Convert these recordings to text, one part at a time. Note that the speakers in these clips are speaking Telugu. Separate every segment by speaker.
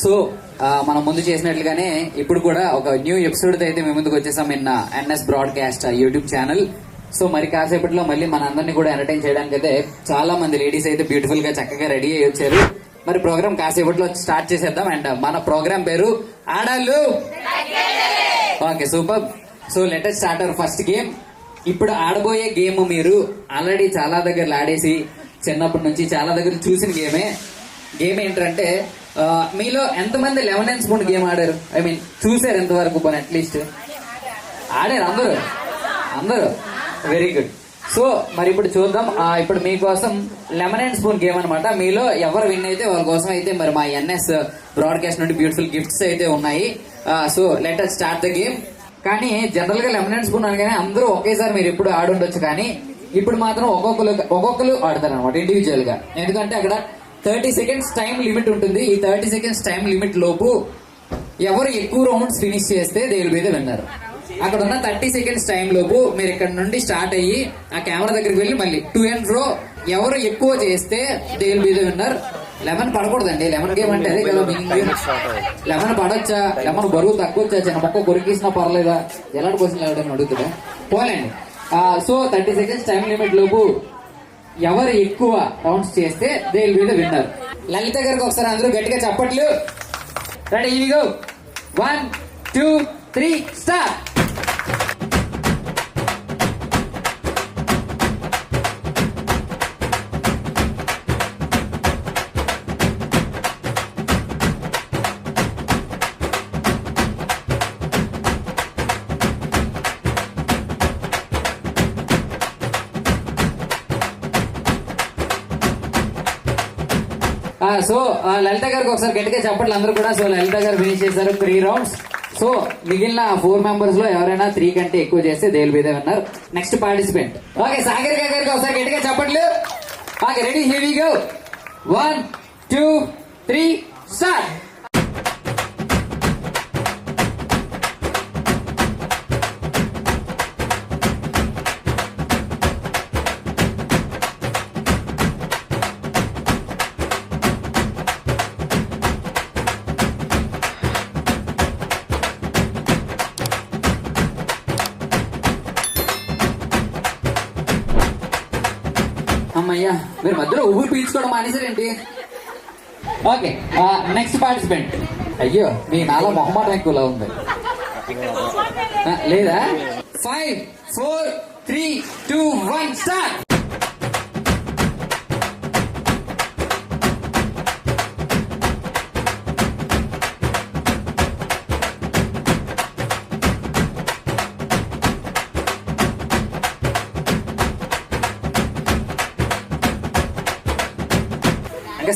Speaker 1: సో మనం ముందు చేసినట్లుగానే ఇప్పుడు కూడా ఒక న్యూ ఎపిసోడ్ అయితే మేము ముందుకు వచ్చేసాం నిన్న NS broadcast YouTube channel. So మరి కాసేపట్లో మళ్ళీ మన అందరినీ కూడా ఎంటర్టైన్ చేయడానికి అయితే చాలా మంది లేడీస్ అయితే బ్యూటిఫుల్ గా చక్కగా రెడీ అయ్యి వచ్చారు. మరి ప్రోగ్రామ్ కాసేపట్లో స్టార్ట్ చేసేద్దాం. అండ్ మన ప్రోగ్రామ్ పేరు ఆడాళ్ళు. Okay, super. So let us start our first game. ఇప్పుడు ఆడబోయే గేమ్ మీరు ఆల్రెడీ చాలా దగ్గర ఆడేసి చిన్నప్పటి నుంచి చాలా దగ్గర చూసిన గేమ్ ఏంటంటే మీలో ఎంతమంది 11 and spoon గేమ్ ఆడారు? ఐ మీన్ చూసారు ఎంతవరకు? పోనీ అట్లీస్ట్ ఆడారు అందరూ వెరీ గుడ్. సో మరి ఇప్పుడు చూద్దాం. ఇప్పుడు మీకోసం 11 and spoon గేమ్ అనమాట. మీలో ఎవరు విన్ అయితే వాళ్ళ కోసం అయితే మరి మా ఎన్ఎస్ బ్రాడ్కాస్ట్ నుండి బ్యూటిఫుల్ గిఫ్ట్స్ అయితే ఉన్నాయి. So let us start the game. కానీ జనరల్ గా 11 and spoon అనగానే అందరూ ఒకేసారి మీరు ఇప్పుడు ఆడుండొచ్చు, కానీ ఇప్పుడు మాత్రం ఒక్కొక్కరు ఆడతారు అనమాట ఇండివిజువల్ గా. ఎందుకంటే అక్కడ 30 seconds టైం లిమిట్ ఉంటుంది. ఈ 30 seconds టైం లిమిట్ లోపు ఎవరు ఎక్కువ రౌండ్స్ ఫినిష్ చేస్తే they will be the winner. అక్కడ ఉన్న 30 seconds టైం లోపు మీరు ఇక్కడ నుండి స్టార్ట్ అయ్యి ఆ కెమెరా దగ్గరికి వెళ్ళి మళ్ళీ టు అండ్ ఫ్రో ఎవరు ఎక్కువ చేస్తే they will be the winner. 11 పడకూడదండి. 11 game అంటే అదే కదా మీనింగ్. 11 పడొచ్చా? 11 బరువు తక్కువ వచ్చా? చిన్న మొక్క కొరికేసినా పర్లేదా? ఎలాంటి క్వశ్చన్ ఎవరైనా అడుగుతుందా? పోలేండి. సో 30 seconds టైం లిమిట్ లోపు ఎవరు ఎక్కువ రౌండ్స్ చేస్తే they will be the winner. Lalitha గారికి ఒకసారి అందరూ గట్టిగా చప్పట్లు. Ready, here we go. 1 2 3 start. So Lalitha గారికి ఒకసారి గట్టిగా చెప్పట్లు అందరూ కూడా. సో లలిత గారు ఫినిష్ చేశారు 3 rounds. సో మిగిలిన 4 members లో ఎవరైనా 3 కంటే ఎక్కువ చేస్తే they will be the winner. Next participant. Okay, Sagarika గారికి ఒకసారి గట్టిగా చెప్పట్లు. Okay, ready, here we go. 1 2 3 start. అమ్మయ్యా, మీరు మధ్యలో ఊపిరి పీల్చుకోవడం మానేసారేంటి? Okay, next participant. అయ్యో, మీ నాలో మొహమాటం ఎక్కువలా ఉంది లేదా? 5 4 3 2 1 స్టార్ట్.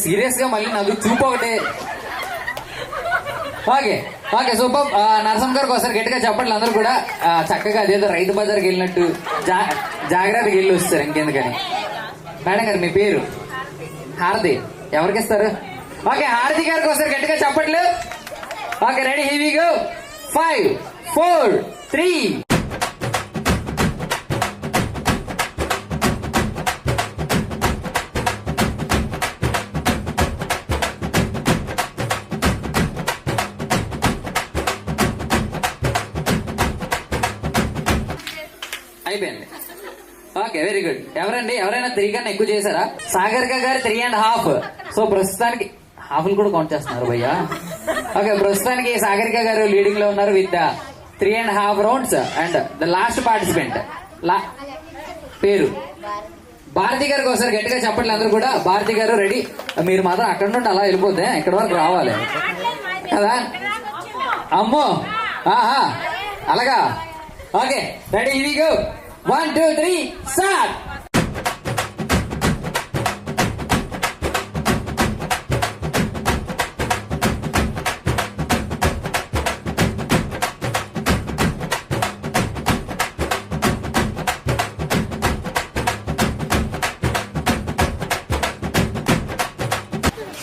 Speaker 1: సీరియస్ గా మళ్ళీ నాకు చూపు ఒకటే. Okay super. నరసం గారికి ఒకసారి గట్టిగా చెప్పండి అందరూ కూడా. చక్కగా అదేదో రైతు బజార్కి వెళ్ళినట్టు జాగ్రత్తగా వెళ్ళి వస్తారు. ఇంకెందుకని. మేడం గారు మీ పేరు? హారతి. ఎవరికి ఇస్తారు? ఓకే, హారతి గారికి ఒకసారి గట్టిగా చెప్పట్లు. Okay, ready, here we go. 5 4 3. అయిపోయింది. Okay, very good. ఎవరైనా 3 కన్నా ఎక్కువ చేశారా? సాగరిక గారు 3.5. సో ప్రస్తుతానికి హాఫ్లు కూడా కౌంట్ చేస్తున్నారు భయ్యా. ఓకే, ప్రస్తుతానికి సాగరిక గారు లీడింగ్ లో ఉన్నారు with 3.5 rounds. And the last participant పేరు భారతి గారికి ఒకసారి గట్టిగా చెప్పండి అందరూ కూడా. భారతి గారు రెడీ. మీరు మాత్రం అక్కడ నుండి అలా వెళ్ళిపోతే ఇక్కడ వరకు రావాలి కదా. అమ్మో, అలాగా. Okay, ready, here we go. 1 2 3 start.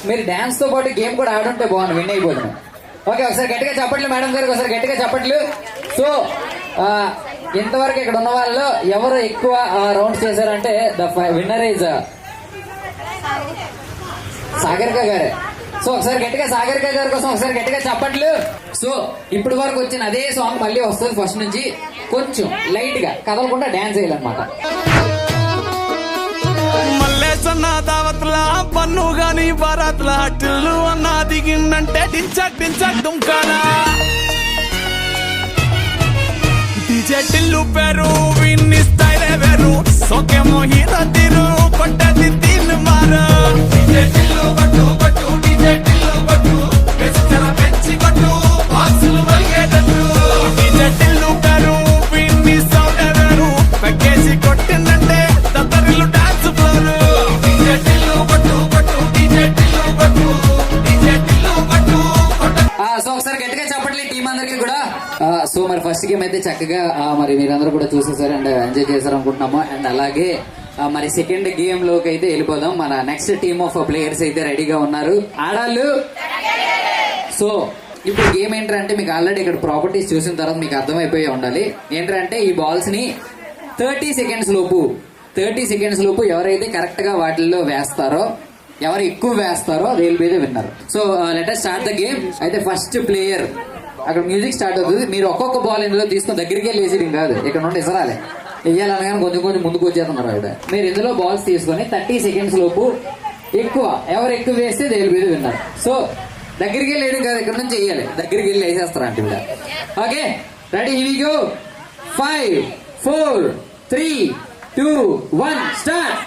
Speaker 1: మీరు డాన్స్ తో పాటు గేమ్ కూడా ఆడుంటే బాగుంది, విన్ అయిపోతున్నాం. ఓకే, ఒకసారి గట్టిగా చెప్పట్లు మేడం గారికి. ఒకసారి గట్టిగా చెప్పట్లు. సో ఇంతవరకు ఇక్కడ ఉన్న వాళ్ళు ఎవరు ఎక్కువ రౌండ్స్ చేశారంటే ద విన్నర్ ఈజ్ సాగరిక గారే. సో ఒకసారి గట్టిగా సాగరిక గారి కోసం ఒకసారి గట్టిగా చెప్పట్లు. సో ఇప్పుడు వరకు వచ్చిన అదే సాంగ్ మళ్ళీ వస్తుంది ఫస్ట్ నుంచి. కొంచెం లైట్ గా కదలకుండా డాన్స్ చేయాలన్నమాట.
Speaker 2: మల్లేసన్న దావత్లా పన్ను గాని బారాత్లా టిల్లు అన్న దిగిందంటే టించక్ టించక్ దుంకానా డీజే టిల్లు పేరు విన్ని స్టైలే వేరు సోకేమో హీరో తీరు కొట్టది తీన్ మారు డీజే టిల్లు కొట్టు కొట్టు డీజే టిల్లు కొట్టు వెచ్చర పెంచి కొట్టు బాక్సులు వలిగేటట్టు డీజే టిల్లు పేరు విన్ని సౌండ్ వేరు పెక్కేసి కొట్టిందంటే దత్తరిల్లు డాన్స్ ఫ్లోర్ డీజే టిల్లు కొట్టు కొట్టు డీజే టిల్లు కొట్టు డీజే టిల్లు కొట్టు
Speaker 1: సో ఒకసారి గట్టిగా చెప్పట్లేదు టీం అందరికి కూడా. సో మరి ఫస్ట్ గేమ్ అయితే చక్కగా మరి మీరందరూ కూడా చూసేసారు అండ్ ఎంజాయ్ చేశారు అనుకుంటున్నాము. అండ్ అలాగే మరి సెకండ్ గేమ్ లోకి అయితే వెళ్ళిపోదాం. మన నెక్స్ట్ టీమ్ ఆఫ్ ప్లేయర్స్ అయితే రెడీగా ఉన్నారు. ఆడాళ్ళు. సో ఇప్పుడు గేమ్ ఏంటంటే మీకు ఆల్రెడీ ఇక్కడ ప్రాపర్టీస్ చూసిన తర్వాత మీకు అర్థమైపోయి ఉండాలి. ఏంటంటే ఈ బాల్స్ ని 30 సెకండ్స్ లోపు ఎవరైతే కరెక్ట్ గా వాటిల్లో వేస్తారో, ఎవరు ఎక్కువ వేస్తారో they will be the winner. So let us start the game. అయితే ఫస్ట్ ప్లేయర్ అక్కడ మ్యూజిక్ స్టార్ట్ అవుతుంది. మీరు ఒక్కొక్క బాల్ ఇందులో తీసుకొని దగ్గరికి వెళ్ళి వేసేయడం కాదు, ఇక్కడ నుండి ఇసరాలి. వెయ్యాలనగానే కొంచెం కొంచెం ముందుకు వచ్చేస్తున్నారు ఆవిడ. మీరు ఇందులో బాల్స్ తీసుకొని 30 సెకండ్స్ లోపు ఎవరు ఎక్కువ వేస్తే they will be the winner. So దగ్గరికి వెళ్ళి వేయడం కాదు, ఇక్కడ నుంచి వేయాలి. దగ్గరికి వెళ్ళి వేసేస్తారు అంటే ఇక్కడ. Okay ready, here we go. 5 4 3 2 1 start.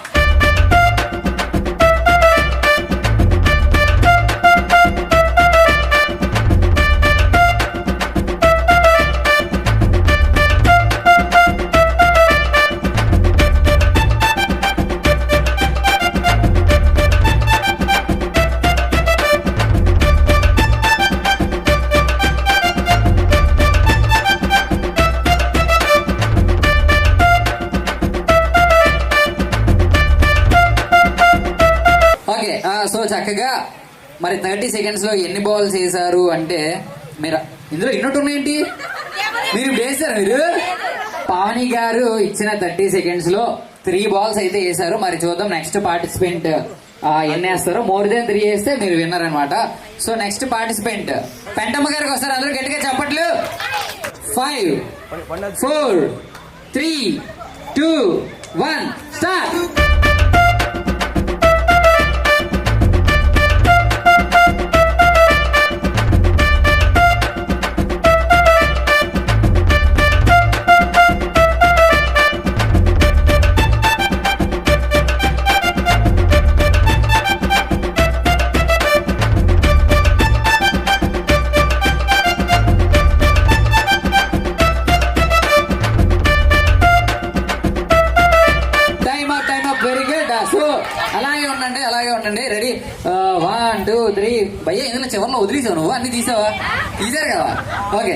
Speaker 1: So చక్కగా మరి 30 సెకండ్స్ లో ఎన్ని బాల్స్ వేసారు అంటే, మీరు ఇందులో ఇన్నట్టు ఉన్నాయేంటి, మీరు వేసారు. మీరు పావని గారు ఇచ్చిన 30 సెకండ్స్ లో 3 బాల్స్ అయితే వేసారు. మరి చూద్దాం నెక్స్ట్ పార్టిసిపెంట్ ఎన్ని వేస్తారో. మోర్ దెన్ 3 వేస్తే మీరు విన్నర్ అనమాట. సో నెక్స్ట్ పార్టిసిపెంట్ పెంటమ్మ గారికి వస్తారు. అందరూ గట్టిగా చెప్పట్లు. 5 4 3 2 1 స్టార్ట్. అలాగే ఉండండి. రెడీ 1 2 3. భయ్య ఇందులో చివరిలో వదిలేసావు నువ్వు, అన్ని తీసావా? తీసారు కదా. ఓకే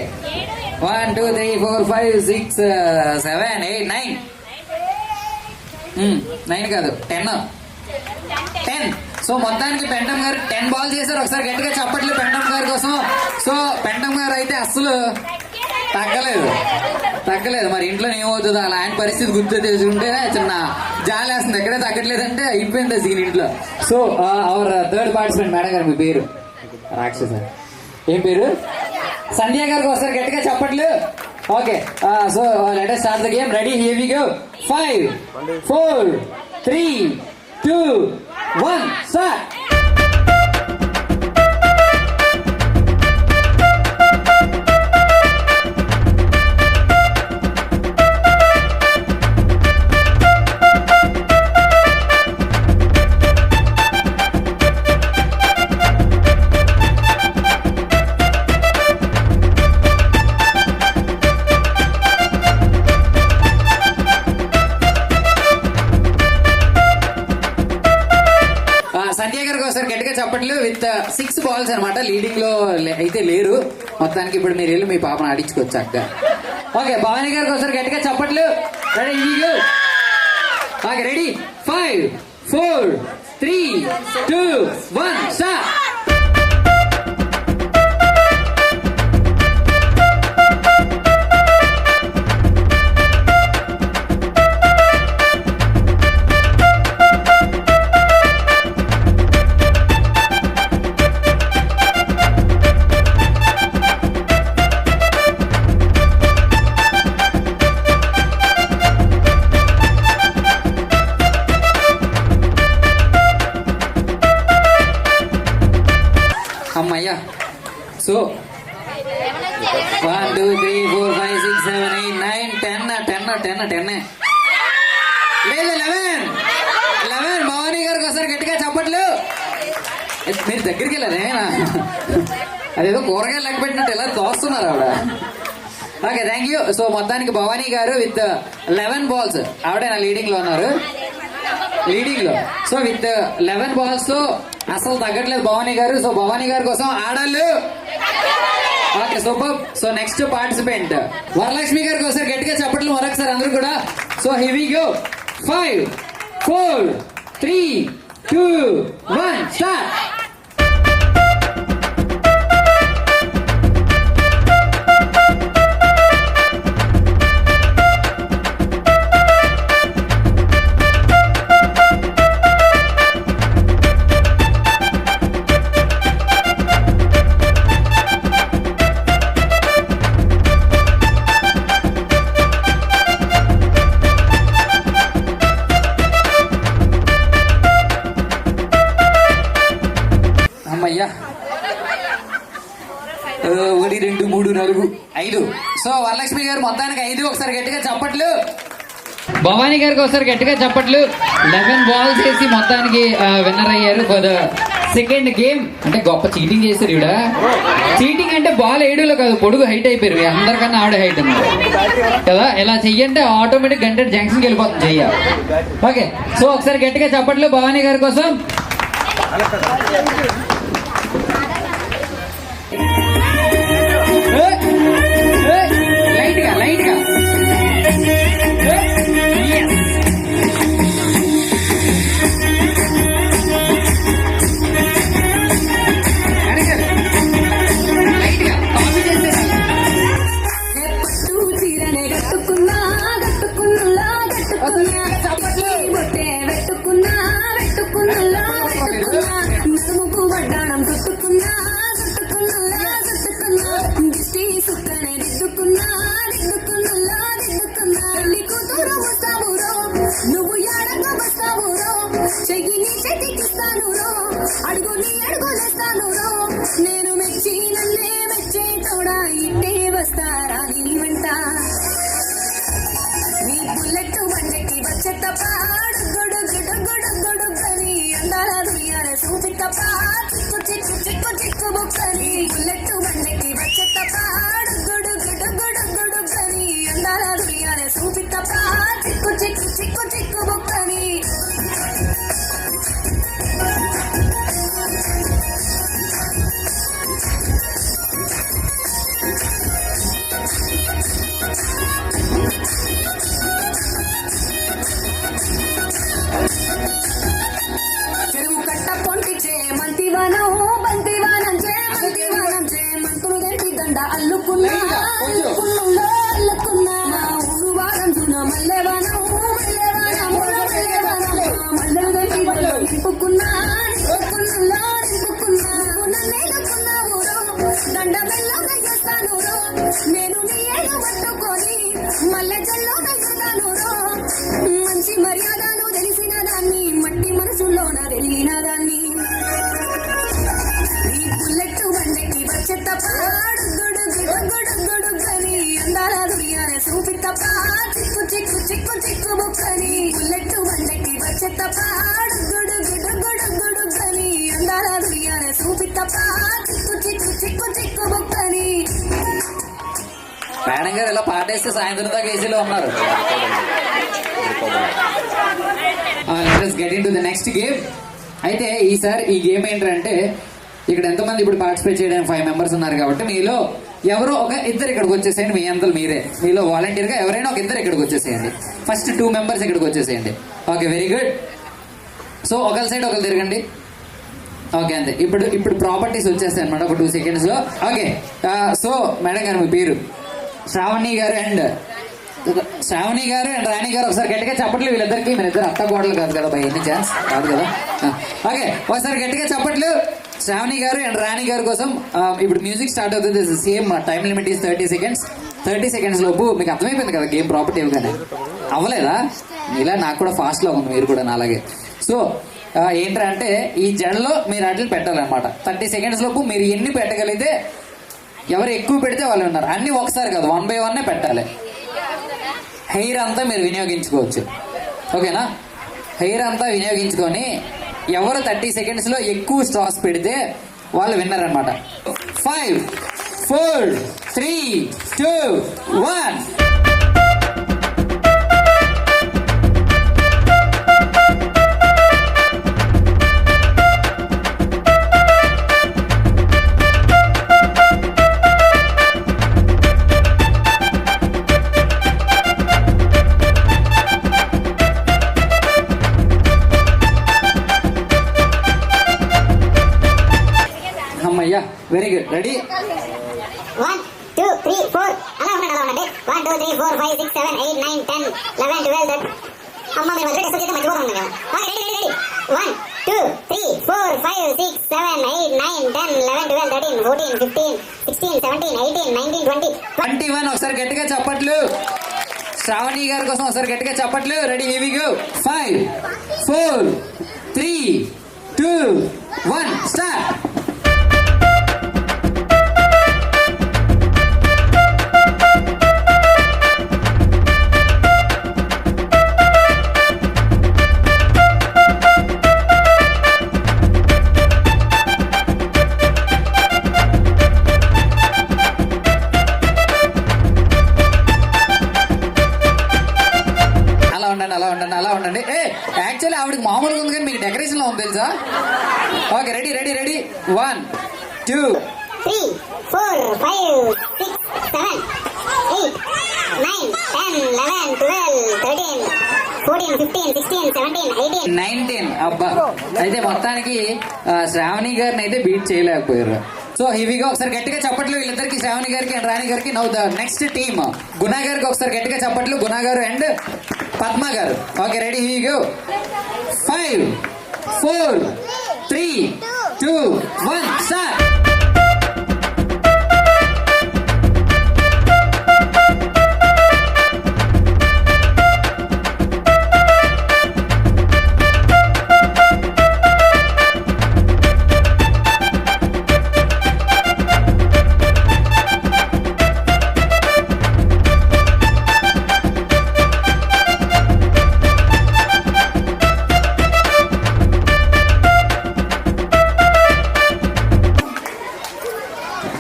Speaker 1: 1 2 3 4 5 6 7 8 9. 9 కాదు 10. సో మొత్తానికి పెంటమ్ గారు 10 బాల్స్ చేశారు. ఒకసారి గట్టిగా చప్పట్లు పెంటమ్ గారి కోసం. సో పెంటమ్ గారు అయితే అస్సలు తగ్గలేదు. మరి ఇంట్లో ఏమవుతుందో అలా ఆయన పరిస్థితి గుర్తు తెలుసుకుంటే చిన్న జాలేస్తుంది. ఎక్కడే తగ్గట్లేదంటే అయిపోయింది సీన్ ఇంట్లో. So our third participant madam గారు, మీ పేరు? రాక్షస. ఏం పేరు? సంధ్య గారికి ఒకసారి గట్టిగా చెప్పట్లు. Okay so let us start the game. Ready, here we go. 5 4 3 2 1 start. Sandhya గారికి ఒకసారి గట్టిగా చెప్పట్లు. విత్ 6 బాల్స్ అనమాట. లీడింగ్ లో అయితే లేరు మొత్తానికి. ఇప్పుడు మీరు వెళ్ళి మీ పాపను ఆడించుకోవచ్చు. ఓకే భవానీ గారికి ఒకసారి గట్టిగా చెప్పట్లు. Ready 5 4 3 2 1 start. సో 1 2 3 4 5 6 7 8 9 10 లేదు 11 భవానీ గారికి ఒకసారి గట్టిగా చప్పట్లు. మీరు దగ్గరికి వెళ్ళారే అదేదో కూరగాయలు లెక్క పెట్టినట్టు ఎలా తోస్తున్నారు ఆవిడ. Okay, thank you. సో మొత్తానికి భవానీ గారు విత్ 11 బాల్స్, ఆవిడ నా లీడింగ్ లో ఉన్నారు, లీడింగ్ లో. సో విత్ 11 బాల్స్ తో అసలు తగ్గట్లేదు భవానీ గారు. సో భవానీ గారి కోసం ఆడాళ్ళు. Okay, super. So next participant Varalakshmi గారికి ఒకసారి గట్టిగా చెప్పట్లు మరొకసారి అందరూ కూడా. So here we go. 5 4 3 2 1 start. అమ్మయ్యా, 1 2 3 4 5. సో వరలక్ష్మి గారు మొత్తానికి 5. ఒకసారి గట్టిగా చప్పట్లు. భవానీ గారికి ఒకసారి గట్టిగా చప్పట్లు. 11 బాల్స్ వేసి మొత్తానికి విన్నర్ అయ్యారు ఫర్ ద సెకండ్ గేమ్. అంటే గొప్ప చీటింగ్ చేశారు ఈవిడ. చీటింగ్ అంటే బాల్ వేయడంలో కాదు, పొడుగు హైట్ అయిపోయారు అందరికన్నా. ఆవిడ హైట్ ఉంది కదా, ఇలా చెయ్యంటే ఆటోమేటిక్ గంట జంక్షన్కి వెళ్ళిపోతుంది చెయ్య. ఓకే, సో ఒకసారి గట్టిగా చప్పట్లు భవానీ గారి కోసం. లైట్ గా
Speaker 3: నువ్వు ఎడగా వస్తావు రో, చెయ్యి నీ చేతికిస్తాను రో, అడుగు నీ అడుగులేస్తాను రో, నేను మెచ్చి నన్నే మెచ్చే తోడా ఇట్టే వస్తారా నీ వెంట. నీ బుల్లెట్ బండకి వచ్చే తప్ప గొడుగొడుగొడుగొడుగని అందాల దుయ్యాల చూపి తప్ప చిక్కు చిక్కు చిక్కు చిక్కు బుక్కని. బుల్లెట్ బండకి వచ్చే తప్ప గొడుగొడుగొడుగొడుగని అందాల దుయ్యాల చూపి తప్ప చిక్కు చిక్కు చిక్కు చిక్కు బుక్కని. చెరువు కట్ట పొంటిచే మంతివానం బంతివానం చే మంతివానం చే మంతులు గంటి దండ అల్లుకున్నా అల్లుకున్నా అల్లుకున్నా. ఊరు వారం జున మల్లెవానం మల్లెవానం మల్లెవానం మల్లెలు గంటి దండ నింపుకున్నా నింపుకున్నా నింపుకున్నా. నన్నేలుకున్నావు రో, దండ బెల్లంగా చేస్తాను రో, నేను నీ ఏడు పట్టుకొని మల్లె జల్లో నయ్యుతాను రో. మంచి మర్యాదను తెలిసిన దాన్ని, మట్టి మనసులోన తెలియన దాన్ని. ఈ బుల్లెట్ బండకి వచ్చే తప్ప గొడుగొడుగొడుగొడుగని అందాల దుయ్యాల చూపి తప్ప చిక్కు చిక్కు చిక్కు చిక్కు బుక్కని. బుల్లెట్ బండకి వచ్చే తప్ప గొడుగొడుగొడుగొడుగని అందాల దుయ్యాల చూపి తప్ప చిక్కు చిక్కు చిక్కు చిక్కు బుక్కని.
Speaker 1: మేడం గారు ఇలా పాటేస్తే సాయంత్రం దాకా ఏసీలో ఉన్నారు. Let's get in to the next game. అయితే ఈసారి ఈ గేమ్ ఏంటంటే, ఇక్కడ ఎంతమంది ఇప్పుడు పార్టిసిపేట్ చేయడానికి 5 మెంబర్స్ ఉన్నారు కాబట్టి మీలో ఎవరో ఒక ఇద్దరు ఇక్కడికి వచ్చేసేయండి. మీ అంతలు మీరే, మీలో వాలంటీర్గా ఎవరైనా ఒక ఇద్దరు ఇక్కడికి వచ్చేసేయండి. ఫస్ట్ 2 మెంబర్స్ ఇక్కడికి వచ్చేసేయండి. Okay, very good. సో ఒకరి సైడ్ ఒకరు తిరగండి. ఓకే, అంతే. ఇప్పుడు ప్రాపర్టీస్ వచ్చేస్తాయి అనమాట ఒక 2 seconds లో. ఓకే, సో మేడం గారు మీ పేరు? శ్రావణి గారు అండ్ రాణి గారు. ఒకసారి గట్టిగా చప్పట్లు వీళ్ళిద్దరికి. మీరిద్దరు అత్త కోడలు కాదు కదా, బై ఎనీ ఛాన్స్ కాదు కదా. ఓకే, ఒకసారి గట్టిగా చప్పట్లు శ్రావణి గారు అండ్ రాణి గారి కోసం. ఇప్పుడు మ్యూజిక్ స్టార్ట్ అవుతుంది. Same time limit is 30 seconds. 30 seconds లోపు మీకు అర్థమైపోయింది కదా గేమ్ ప్రాపర్టీ ఇవ్వగానే. అవ్వలేదా? ఇలా నాకు కూడా ఫాస్ట్ లో ఉంది, మీరు కూడా నాలాగే. సో ఏంటంటే ఈ జడలో మీరు అట్లు పెట్టాలన్నమాట. 30 seconds లోపు మీరు ఎన్ని పెట్టగలిగితే ఎవరు ఎక్కువ పెడితే వాళ్ళు ఉన్నారు. అన్ని ఒకసారి కాదు, 1 by 1 పెట్టాలి. హెయిర్ అంతా మీరు వినియోగించుకోవచ్చు, ఓకేనా? హెయిర్ అంతా వినియోగించుకొని ఎవరు 30 seconds లో ఎక్కువ స్ట్రాస్ పెడితే వాళ్ళు విన్నర్ అనమాట. 5 4 3 2 1. అమ్మయ్యా, వెరీ గుడ్. రెడీ?
Speaker 4: 1 2 3 4 అలా ఉండండి. 1 2 3 4 5 6 7 8 9 10 11 12 అమ్మ మీరు మధ్యలో డిస్కస్ చేస్తే మర్చిపోతుంది కదా. Okay, ready. 1 2 3 4 5 6 7 8 9 10 11 12 13 14 15 16 17 18 19 20
Speaker 1: 21. ఒకసారి గట్టిగా చప్పట్లు. శ్రావణి గారి కోసం ఒకసారి గట్టిగా చప్పట్లు. Ready, here we go. 5 4 3 2 1 start. అలా ఉండండి. యాక్చువల్లీ ఆవిడకి మామూలుగా ఉంది కానీ మీకు డెకరేషన్ లో ఉంది తెలుసా? Okay, ready 1 2
Speaker 4: 3 4 5 6 7 8 9 10 11 12 13 14 15 16 17 18
Speaker 1: 19. అబ్బా, అయితే మొత్తానికి శ్రావణి గారిని అయితే బీట్ చేయలేకపోయారు. సో ఇవిగా ఒకసారి గట్టిగా చప్పట్లు వీళ్ళిద్దరికి, శ్రావణి గారికి అండ్ రాణి గారికి. Now the next team. Guna గారికి ఒకసారి గట్టిగా చప్పట్లు, గుణా గారు అండ్ పద్మ గారు. Okay, ready, here we go. 5 4 3 2 1 start.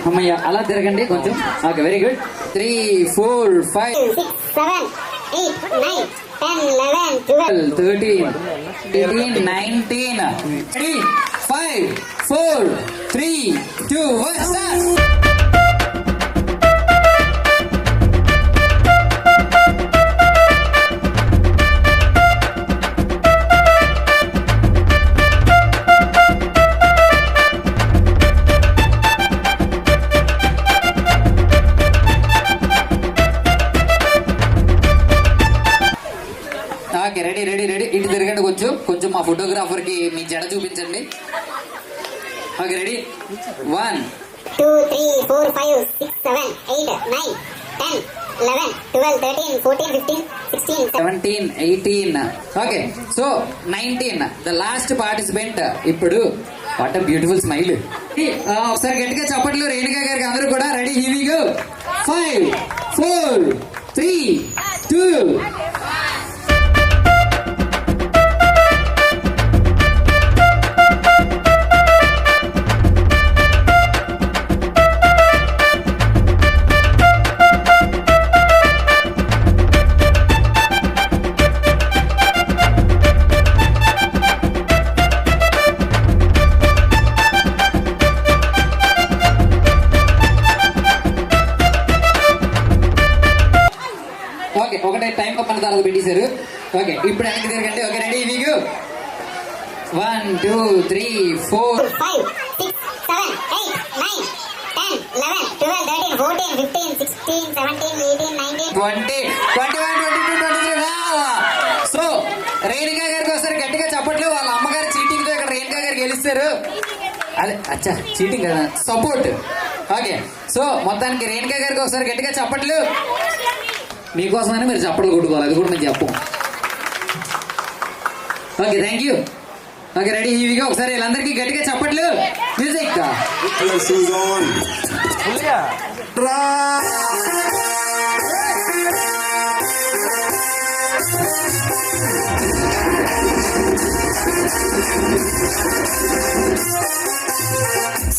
Speaker 1: అమ్మయ్య, అలా తిరగండి కొంచెం. Okay, very good. 3 4 5
Speaker 4: 6 7 8 9 10 11 12
Speaker 1: 13 18 19. Ready? 5 4 3 2 1 start. Okay, ready. ఇటు తిరగండి కొంచెం మా ఫోటోగ్రాఫర్ కి మీ జడ చూపించండి. Okay, ready. 1
Speaker 4: 2 3 4 5 6 7 8 9 10 11 12 13 14 15 16
Speaker 1: 17 18. Okay, so 19 the last participant. ఇప్పుడు వాట్ అ బ్యూటిఫుల్ స్మైల్. ఒకసారి గట్టిగా చప్పట్లు రేణుకా గారికి అందరూ కూడా. Ready, here we go. 5 4 3 2 okay, ఒకటే టైం అన్న తర్వాత పెట్టేశారు. ఓకే, ఇప్పుడు వెనక్కి తిరగండి. Okay, ready, we go. 1 2 3 4
Speaker 4: 5 6 7 8 9 10 11 12 13 14 15 16 17 18 19
Speaker 1: 20 21 22 23. So Renuka గారికి ఒకసారి గట్టిగా చప్పట్లు. వాళ్ళ అమ్మగారు చీటింగ్ తో ఇక్కడ రేణుకా గారు గెలుస్తారు. అదే అచ్చా, చీటింగ్ కదా, సపోర్ట్. ఓకే, సో మొత్తానికి రేణుకా గారికి ఒకసారి గట్టిగా చప్పట్లు. మీకోసమైనా మీరు చప్పట్లు కొట్టుకోవాలి, అది కూడా మేము చెప్పం. Okay, thank you. Okay, ready, ఇవిగా ఒకసారి వీళ్ళందరికీ గట్టిగా చప్పట్లు. మ్యూజిక్.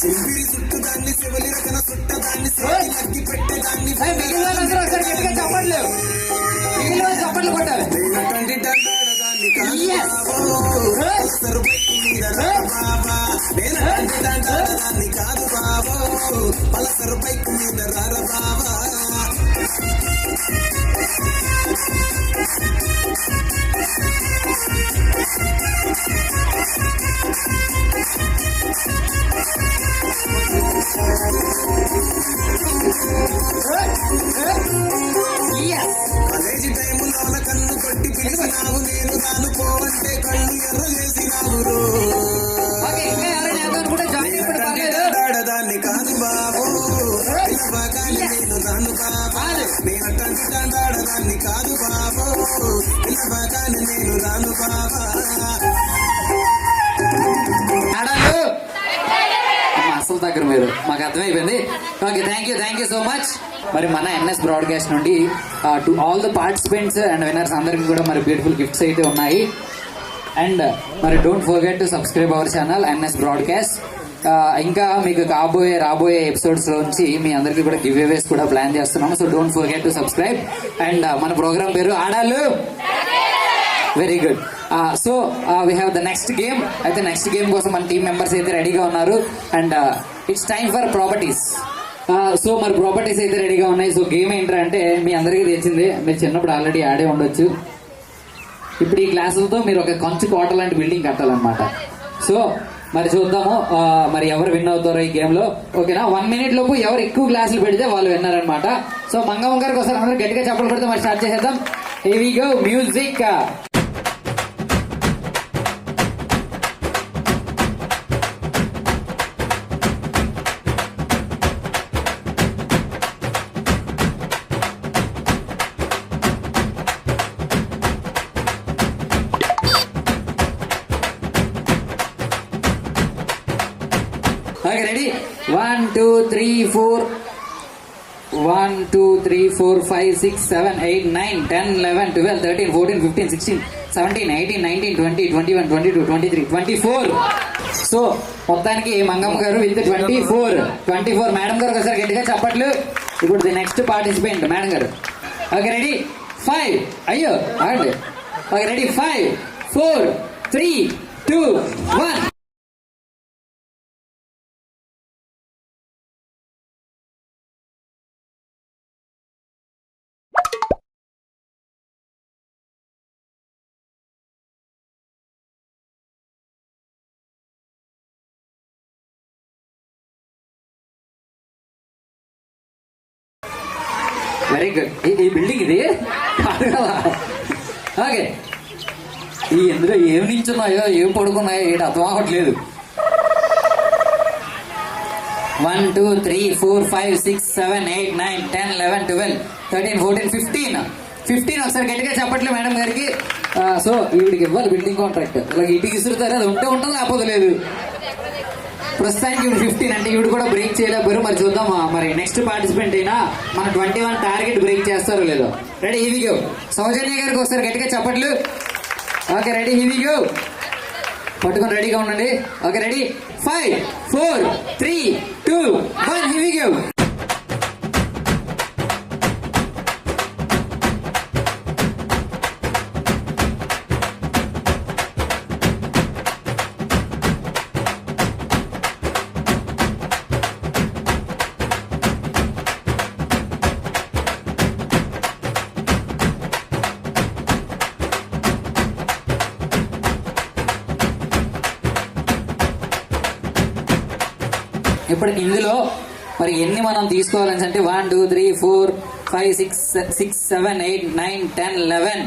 Speaker 2: సింపిరి చుట్టుదాన్ని శివలి రకన చుట్టదాన్ని లగ్గి పెట్టేదాన్ని
Speaker 1: చప్పట్లు కొట్టాలి.
Speaker 2: తండ్రి దండాడదాన్ని కాదు బైక్ మీద బాబా నేను తండ్రి దండాడదాన్ని కాదు బాబో పలసరు బైక్ మీద రార బాబా కాలేజీ టైములోన కన్ను కొట్టి పిలిచినావు నేను తాను పోవంటే కళ్ళు ఎర్ర చేసినావు
Speaker 1: ఓకే, ఇంకా ఎవరైనా అనుకుంటే జాయిన్ అయిపోండి, పర్లేదు.
Speaker 2: దాడదాన్ని కాదు బాబు పిలవగానే నేను రాను బాబా నేను తండ్రి దండాడదాన్ని కాదు బాబు పిలవగానే నేను రాను బాబా
Speaker 1: ఆడాలు అసలు దగ్గర మీరు మాకు అర్థమైపోయింది. Okay, thank you so much. మరి మన ఎన్ఎస్ బ్రాడ్కాస్ట్ నుండి to all the participants and winners అందరికి కూడా మరి బ్యూటిఫుల్ గిఫ్ట్స్ అయితే ఉన్నాయి. అండ్ మరి don't forget to subscribe our channel NS broadcast. ఇంకా మీకు రాబోయే ఎపిసోడ్స్ లోంచి మీ అందరికీ కూడా గివ్ అవేస్ కూడా ప్లాన్ చేస్తున్నాము. So don't forget to subscribe. And మన ప్రోగ్రామ్ పేరు ఆడాలు. Very good. So we have the next game. అయితే నెక్స్ట్ గేమ్ కోసం మన టీం మెంబర్స్ అయితే రెడీగా ఉన్నారు. And it's time for properties. So మరి ప్రాపర్టీస్ అయితే రెడీగా ఉన్నాయి. సో గేమ్ ఏంటంటే మీ అందరికీ తెలిసిందే, మీరు చిన్నప్పుడు ఆల్రెడీ ఆడే ఉండొచ్చు. ఇప్పుడు ఈ క్లాసులతో మీరు ఒక కంచు కోట లాంటి బిల్డింగ్ కట్టాలన్నమాట. సో మరి చూద్దాము మరి ఎవరు విన్ అవుతారో ఈ గేమ్ లో. ఓకేనా, 1 minute లోపు ఎవరు ఎక్కువ క్లాసులు పెడితే వాళ్ళు విన్నర్ అనమాట. సో మంగమ్మ గారికి ఒకసారి అందరూ గట్టిగా చప్పట్లు పెడితే మరి స్టార్ట్ చేసేద్దాం. Here we go, music. Okay, ready? 1, 2, 3, 4. 1, 2, 3, 4, 5, 6, 7, 8, 9, 10, 11, 12, 13, 14, 15, 16, 17, 18, 19, 20, 21, 22, 23, 24. So మొత్తానికి మంగమ్మ గారు విత్ 24. మేడం గారు ఒకసారి గట్టిగా చెప్పట్లు. ఇప్పుడు ది నెక్స్ట్ పార్టిసిపెంట్ మేడం గారు. Okay, ready? 5. అయ్యో ఆగండి. Okay, ready? 5, 4, 3, 2, 1. Very good. ఈ బిల్డింగ్ ఇది ఓకే. ఈ ఎందులో ఏమి నించున్నాయో ఏం పడుకున్నాయో ఏంటి అర్థం అవ్వట్లేదు. 1, 2, 3, 4, 5, 6, 7, 8, 9, 10, 11, 12, 13, 14, 15. ఒకసారి గట్టిగా చెప్పట్లేదు మేడం గారికి. సో వీడికి ఇవ్వాలి బిల్డింగ్ కాంట్రాక్ట్. ఇలా ఇంటికి ఇసురుతారు, అది ఉంటే ఉంటుంది లేకపోతే లేదు. ప్రస్తుతానికి ఇప్పుడు 15 అంటే ఈవిడ కూడా బ్రేక్ చేయలేకపోయారు. మరి చూద్దాం మరి నెక్స్ట్ పార్టిసిపెంట్ అయినా మన 21 టార్గెట్ బ్రేక్ చేస్తారో లేదో. Ready, here we go. Soujanya గారికి ఒకసారి గట్టిగా చెప్పట్లు. Okay, ready, here we go. పట్టుకొని రెడీగా ఉండండి. Okay, ready? 5, 4, 3, 2, 1, here we go. ఇప్పుడు ఇందులో మరి ఎన్ని మనం తీసుకోవాలని అంటే 1, 2, 3, 4, 5, 6, 7, 8, 9, 10, 11,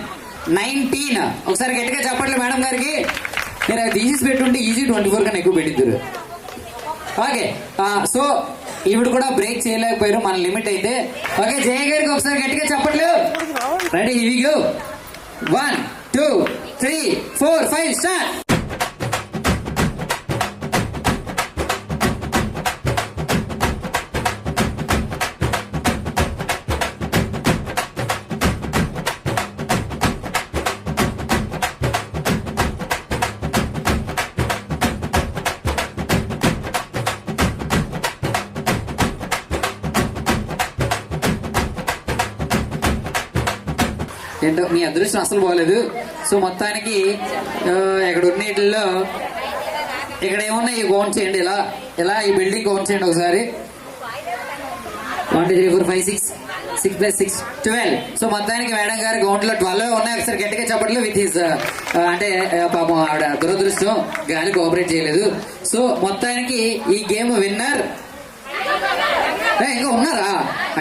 Speaker 1: 19. ఒకసారి గట్టిగా చెప్పట్లేదు మేడం గారికి. మీరు అవి తీసేసి పెట్టుంటే ఈజీ 24 కన్నా ఎక్కువ పెట్టిద్దరు. ఓకే, సో ఈవిడ కూడా బ్రేక్ చేయలేకపోయారు మన లిమిట్ అయితే. ఓకే, జయ గారికి ఒకసారి గట్టిగా చెప్పట్లేదు. Ready, here we go. 1, 2, 3, 4, 5, start. ఏంటో మీ అదృష్టం అసలు బాగలేదు. సో మొత్తానికి ఇక్కడ ఉన్నీటిల్లో ఇక్కడ ఏమున్నాయి కౌంట్ చేయండి. ఇలా ఇలా ఈ బిల్డింగ్ కౌంట్ చేయండి ఒకసారి. 1 2 3 4 5 6 6 + 6 12. సో మొత్తానికి మేడం గారి కౌంట్ లో 12 ఉన్నాయి. ఒకసారి గట్టిగా చెప్పట్లు విత్ హిస్ అంటే పాపం ఆవిడ దురదృష్టం గాలి కోఆపరేట్ చేయలేదు. సో మొత్తానికి ఈ గేమ్ విన్నర్ ఇంకా ఉన్నారా?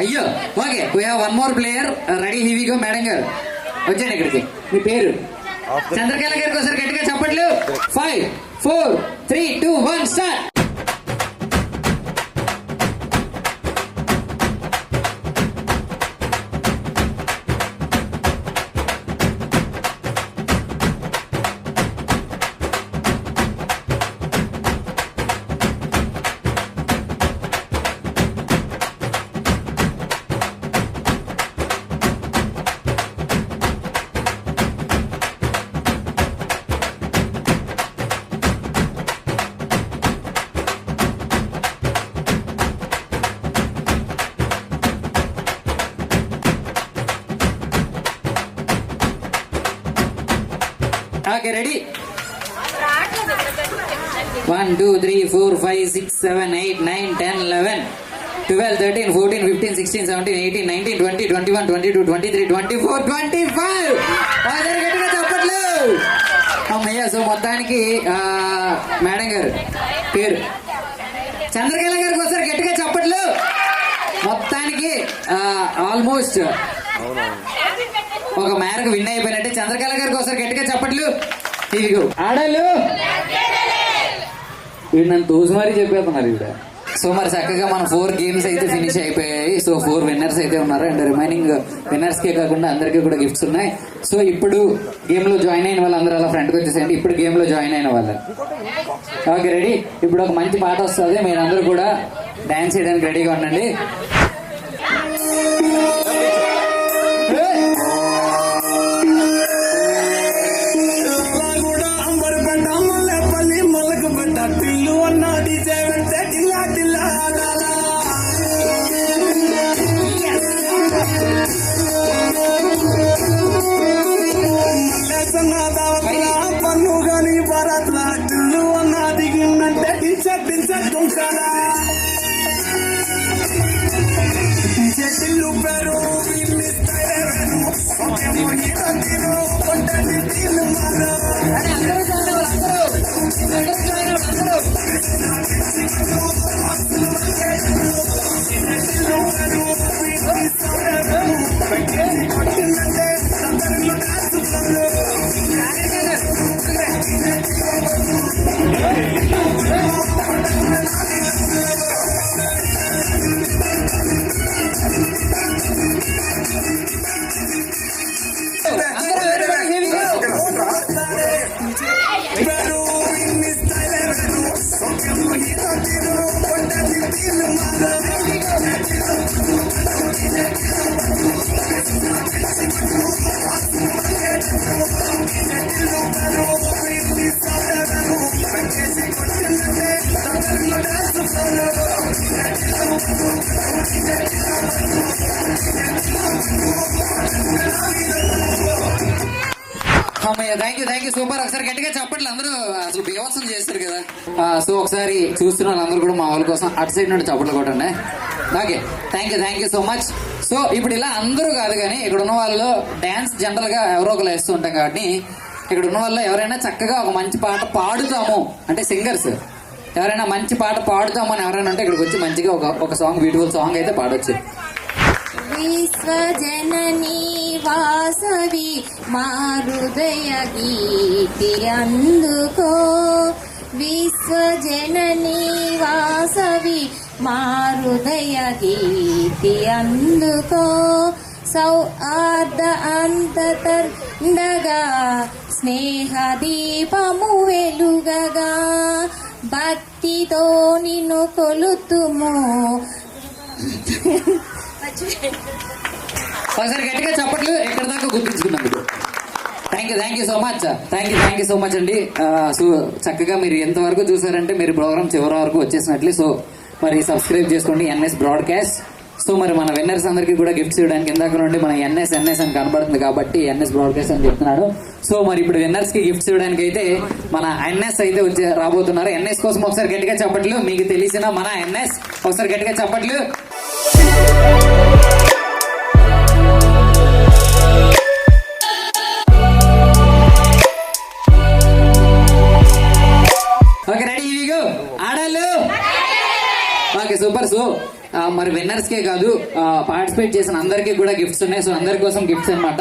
Speaker 1: అయ్యో okay, we have 1 more player ready. Here we go madam గారు వచ్చాను ఇక్కడికి. మీ పేరు? చంద్రకళ గారికి ఒకసారి గట్టిగా చెప్పట్లు. 5 4 3 2 1 స్టార్ట్. Okay ready. 1 2 3 4 5 6 7 8 9 10 11 12 13 14 15 16 17 18 19 20 21 22 23 24 25. గట్టిగా చెప్పట్లు. అమ్మయ్య. సో మొత్తానికి మేడం గారు పేరు? చంద్రకళ గారికి ఒకసారి గట్టిగా చెప్పట్లు. మొత్తానికి ఆల్మోస్ట్ ఒక మేరకు విన్ అయిపోయినట్టే. చంద్రకళ గారికి ఒకసారి గట్టిగా చెప్పట్లు. ఇదిగో ఆడాలు వీడు నన్ను తోసి మరీ చెప్పేస్తున్నారు ఇక్కడ. సో మరి చక్కగా మన 4 గేమ్స్ అయితే ఫినిష్ అయిపోయాయి. సో 4 విన్నర్స్ అయితే ఉన్నారు. అండ్ రిమైనింగ్ విన్నర్స్ కే కాకుండా అందరికీ కూడా గిఫ్ట్స్ ఉన్నాయి. సో ఇప్పుడు గేమ్ లో జాయిన్ అయిన వాళ్ళందరూ అలా ఫ్రంట్కి వచ్చేసేయండి. ఇప్పుడు గేమ్ లో జాయిన్ అయిన వాళ్ళు ఓకే రెడీ. ఇప్పుడు ఒక మంచి పాట వస్తుంది. మీరందరూ కూడా డాన్స్ చేయడానికి రెడీగా ఉండండి.
Speaker 2: టిల్లు అన్న డీజే వెంటే టిల్లా టిల్లా పన్ను గాని భారత్ టిల్లు అన్న దిగిందంటే టీచర్ టీచర్ తుంకాలా టీచర్ టిల్లు పేరు
Speaker 1: థ్యాంక్ యూ సూపర్. ఒకసారి గట్టిగా చెప్పట్లు. అందరూ అసలు బీభత్సం చేస్తారు కదా. సో ఒకసారి చూస్తున్న వాళ్ళందరూ కూడా మా వాళ్ళ కోసం అటు సైడ్ నుండి చప్పట్లు కొట్టండి. Okay thank you so much. So ఇప్పుడు ఇలా అందరూ కాదు కానీ ఇక్కడ ఉన్న వాళ్ళు డాన్స్ జనరల్ గా ఎవరో ఒకరు వేస్తూ ఉంటాం కాబట్టి ఇక్కడ ఉన్న వాళ్ళు ఎవరైనా చక్కగా ఒక మంచి పాట పాడుతాము అంటే సింగర్స్ ఎవరైనా మంచి పాట పాడుతాము అని ఎవరైనా అంటే ఇక్కడికి వచ్చి మంచిగా ఒక సాంగ్ బ్యూటిఫుల్ సాంగ్ అయితే పాడొచ్చు.
Speaker 3: విశ్వజననీ వాసవి మా హృదయ గీతి అందుకో. విశ్వజననీ వాసవి మా హృదయ గీతి అందుకో. సౌఆర్ద అంతటండగా స్నేహ దీపము వెలుగగా భక్తితో నిన్ను కొలుతుము.
Speaker 1: ఒకసారి గట్టిగా చెప్పట్లు. ఎక్కడ దాకా గుర్తించుకున్నందుకు థ్యాంక్ యూ సో మచ్ అండి. సో చక్కగా మీరు ఎంతవరకు చూసారంటే మీరు ప్రోగ్రామ్ చివరి వరకు వచ్చేసినట్లే. సో మరి సబ్స్క్రైబ్ చేసుకోండి NS బ్రాడ్కాస్ట్. సో మరి మన విన్నర్స్ అందరికీ కూడా గిఫ్ట్స్ ఇవ్వడానికి ఇందాక నుండి మన ఎన్ఎస్ అని కనబడుతుంది కాబట్టి ఎన్ఎస్ బ్రాడ్కాస్ట్ అని చెప్తున్నాడు. సో మరి ఇప్పుడు విన్నర్స్ కి గిఫ్ట్స్ ఇవ్వడానికి అయితే మన ఎన్ఎస్ అయితే రాబోతున్నారు. ఎన్ఎస్ కోసం ఒకసారి గట్టిగా చప్పట్లు. మీకు తెలిసిన మన ఎన్ఎస్ ఒకసారి గట్టిగా చప్పట్లు. ఓకే రెడీ ఇవిగో ఆడాలు. Okay super. సో మరి విన్నర్స్ కే కాదు పార్టిసిపేట్ చేసిన అందరికీ కూడా గిఫ్ట్స్ ఉన్నాయి. సో అందరి కోసం గిఫ్ట్స్ అన్నమాట.